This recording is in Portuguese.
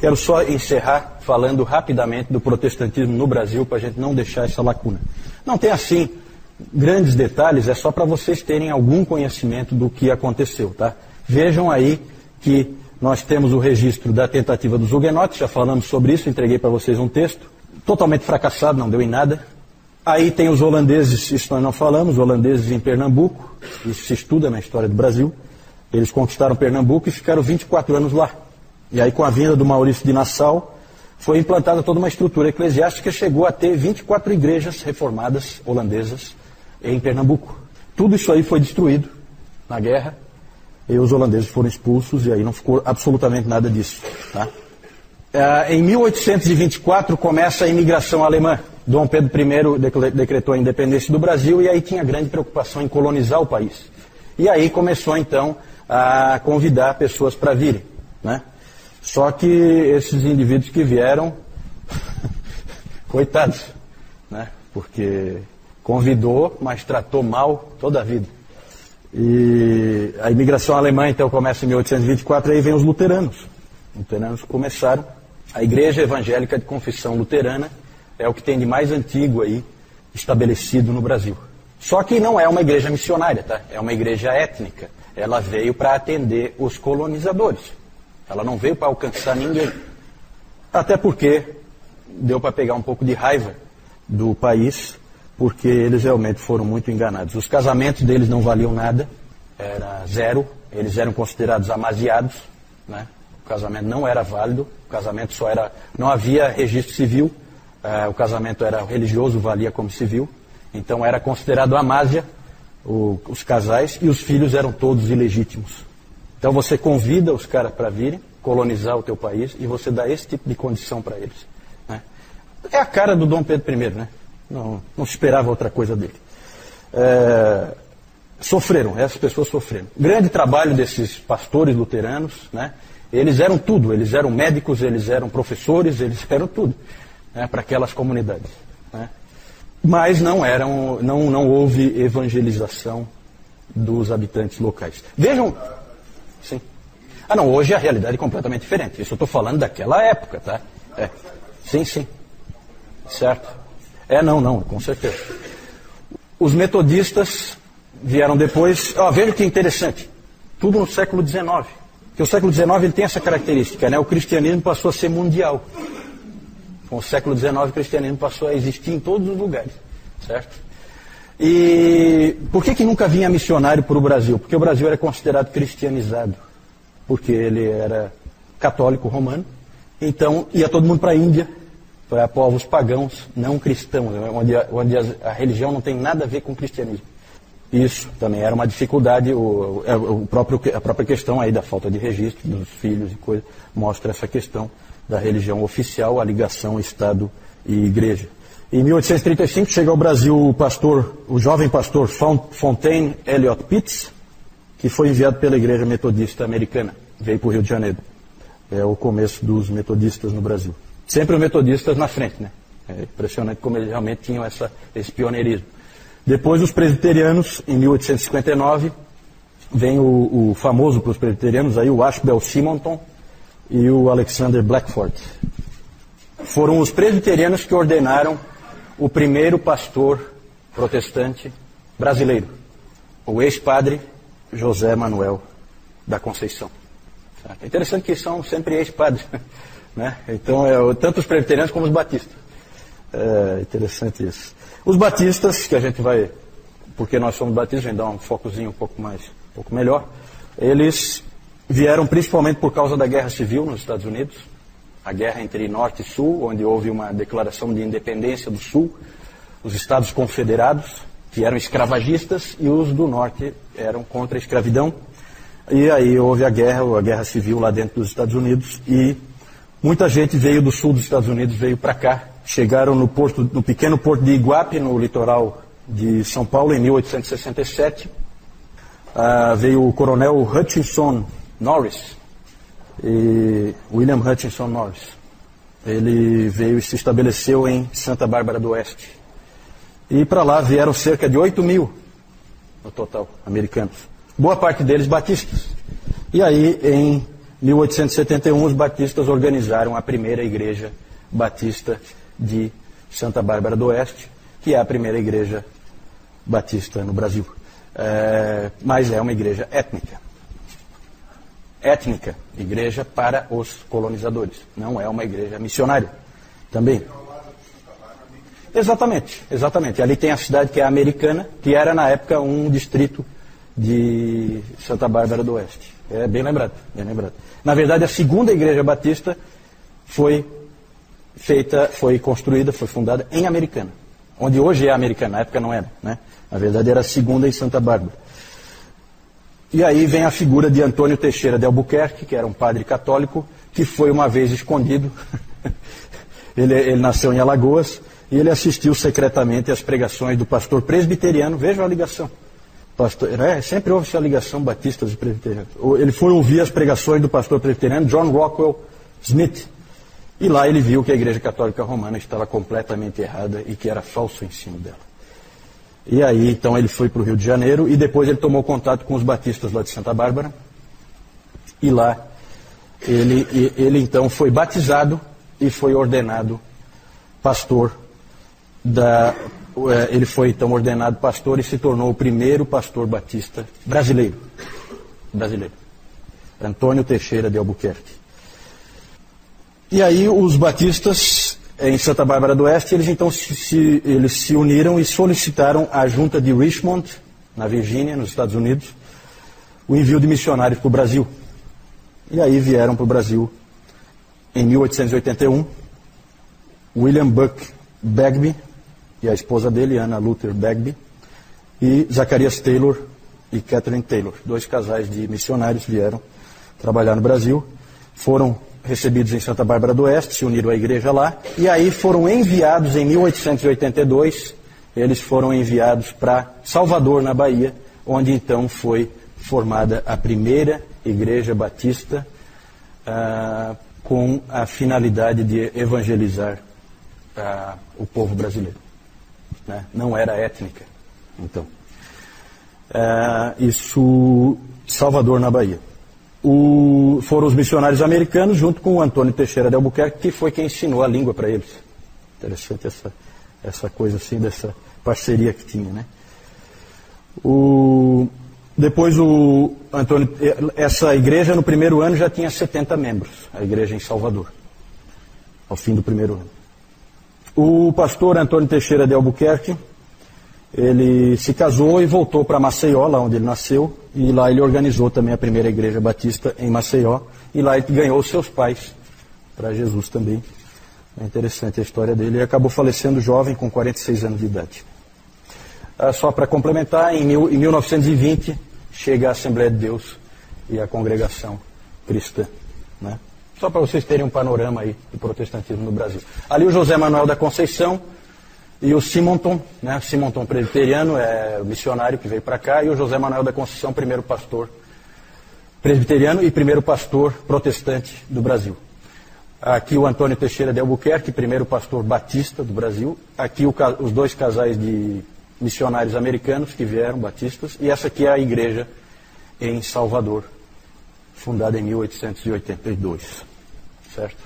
Quero só encerrar falando rapidamente do protestantismo no Brasil, para a gente não deixar essa lacuna. Não tem assim grandes detalhes, é só para vocês terem algum conhecimento do que aconteceu, tá? Vejam aí que nós temos o registro da tentativa dos huguenotes, já falamos sobre isso, entreguei para vocês um texto, totalmente fracassado, não deu em nada. Aí tem os holandeses, isso nós não falamos, holandeses em Pernambuco, isso se estuda na história do Brasil. Eles conquistaram Pernambuco e ficaram 24 anos lá. E aí, com a vinda do Maurício de Nassau, foi implantada toda uma estrutura eclesiástica, chegou a ter 24 igrejas reformadas holandesas em Pernambuco. Tudo isso aí foi destruído na guerra, e os holandeses foram expulsos, e aí não ficou absolutamente nada disso. Tá? Em 1824 começa a imigração alemã. Dom Pedro I decretou a independência do Brasil, e aí tinha grande preocupação em colonizar o país. E aí começou então a convidar pessoas para virem, né? Só que esses indivíduos que vieram, coitados, né? Porque convidou, mas tratou mal toda a vida. E a imigração alemã então começa em 1824, e aí vem os luteranos. Os luteranos começaram. A Igreja Evangélica de Confissão Luterana é o que tem de mais antigo aí estabelecido no Brasil. Só que não é uma igreja missionária, tá? É uma igreja étnica. Ela veio para atender os colonizadores. Ela não veio para alcançar ninguém. Até porque deu para pegar um pouco de raiva do país, porque eles realmente foram muito enganados. Os casamentos deles não valiam nada, era zero, eles eram considerados amaziados, né? O casamento não era válido, o casamento só era... Não havia registro civil, o casamento era religioso, valia como civil, então era considerado amásia os casais, e os filhos eram todos ilegítimos. Então você convida os caras para virem colonizar o teu país e você dá esse tipo de condição para eles, né? É a cara do Dom Pedro I, né? Não se esperava outra coisa dele. Sofreram, essas pessoas sofreram. Grande trabalho desses pastores luteranos, né? Eles eram tudo, eles eram médicos, eles eram professores, eles eram tudo, né, para aquelas comunidades, né? Mas não houve evangelização dos habitantes locais. Vejam... Sim. Não, hoje a realidade é completamente diferente. Isso eu estou falando daquela época, tá? Sim. Certo. Não, com certeza. Os metodistas vieram depois... veja que interessante. Tudo no século XIX. Porque o século XIX ele tem essa característica, né? O cristianismo passou a ser mundial. Com o século XIX o cristianismo passou a existir em todos os lugares. Certo? E por que nunca vinha missionário para o Brasil? Porque o Brasil era considerado cristianizado. Porque ele era católico romano. Então ia todo mundo para a Índia, para povos pagãos, não cristãos, onde a religião não tem nada a ver com o cristianismo. Isso também era uma dificuldade, a própria questão aí da falta de registro dos filhos e coisa, mostra essa questão da religião oficial, a ligação Estado e Igreja. Em 1835 chega ao Brasil o jovem pastor Fontaine Elliott Pitts, que foi enviado pela Igreja Metodista Americana, veio para o Rio de Janeiro. É o começo dos metodistas no Brasil. Sempre os metodistas na frente, né? É impressionante como eles realmente tinham esse pioneirismo. Depois os presbiterianos, em 1859, vem o famoso para os presbiterianos, aí, o Ashbel Simonton e o Alexander Blackford. Foram os presbiterianos que ordenaram o primeiro pastor protestante brasileiro, o ex-padre José Manuel da Conceição. É interessante que são sempre ex-padres, né? Então, tanto os presbiterianos como os batistas. É interessante isso. Os batistas, que a gente vai, porque nós somos batistas, a gente dá um focozinho um pouco melhor, eles vieram principalmente por causa da Guerra Civil nos Estados Unidos, a guerra entre Norte e Sul, onde houve uma declaração de independência do Sul, os Estados Confederados, que eram escravagistas, e os do Norte eram contra a escravidão. E aí houve a guerra civil lá dentro dos Estados Unidos, e muita gente veio do sul dos Estados Unidos, veio para cá. Chegaram no pequeno porto de Iguape, no litoral de São Paulo, em 1867. Veio o coronel Hutchinson Norris, William Hutchinson Norris. Ele veio e se estabeleceu em Santa Bárbara do Oeste. E para lá vieram cerca de 8.000 no total, americanos. Boa parte deles batistas. E aí, em 1871, os batistas organizaram a primeira igreja batista de Santa Bárbara do Oeste, que é a primeira igreja batista no Brasil. Mas é uma igreja étnica. Étnica, igreja para os colonizadores. Não é uma igreja missionária. Também. Exatamente, exatamente. Ali tem a cidade que é Americana, que era na época um distrito de Santa Bárbara do Oeste. É bem lembrado, bem lembrado. Na verdade, a segunda igreja batista foi construída, foi fundada em Americana, onde hoje é Americana, na época não era, né? Na verdade era a segunda em Santa Bárbara. E aí vem a figura de Antônio Teixeira de Albuquerque, que era um padre católico, que foi uma vez escondido. Ele nasceu em Alagoas e ele assistiu secretamente às pregações do pastor presbiteriano. Vejam a ligação. Sempre houve essa ligação batistas e presbiterianos. Ele foi ouvir as pregações do pastor presbiteriano John Rockwell Smith. E lá ele viu que a Igreja Católica Romana estava completamente errada e que era falso o ensino dela. E aí, então, ele foi para o Rio de Janeiro e depois ele tomou contato com os batistas lá de Santa Bárbara. E lá, ele então foi batizado e foi ordenado pastor ele foi então ordenado pastor e se tornou o primeiro pastor batista brasileiro. Antônio Teixeira de Albuquerque. E aí os batistas em Santa Bárbara do Oeste, eles então eles se uniram e solicitaram à junta de Richmond, na Virgínia, nos Estados Unidos, o envio de missionários para o Brasil. E aí vieram para o Brasil em 1881 William Buck Bagby e a esposa dele, Anna Luther Bagby, e Zacarias Taylor e Catherine Taylor. 2 casais de missionários vieram trabalhar no Brasil, foram recebidos em Santa Bárbara do Oeste, se uniram à igreja lá, e aí foram enviados em 1882, eles foram enviados para Salvador, na Bahia, onde então foi formada a primeira igreja batista com a finalidade de evangelizar o povo brasileiro. Né? Não era étnica, então. Isso, Salvador, na Bahia. Foram os missionários americanos, junto com o Antônio Teixeira de Albuquerque, que foi quem ensinou a língua para eles. Interessante essa coisa assim, dessa parceria que tinha, né? Depois essa igreja no primeiro ano já tinha 70 membros, a igreja em Salvador, ao fim do primeiro ano. O pastor Antônio Teixeira de Albuquerque, ele se casou e voltou para Maceió, lá onde ele nasceu, e lá ele organizou também a primeira igreja batista em Maceió, e lá ele ganhou seus pais para Jesus também. É interessante a história dele. Ele acabou falecendo jovem, com 46 anos de idade. Só para complementar, em 1920, chega a Assembleia de Deus e a congregação cristã, né? Só para vocês terem um panorama aí do protestantismo no Brasil. Ali o José Manuel da Conceição e o Simonton, né? Simonton presbiteriano, é o missionário que veio para cá, e o José Manuel da Conceição, primeiro pastor presbiteriano e primeiro pastor protestante do Brasil. Aqui o Antônio Teixeira de Albuquerque, primeiro pastor batista do Brasil. Aqui os 2 casais de missionários americanos que vieram, batistas. E essa aqui é a igreja em Salvador, fundada em 1882. Certo?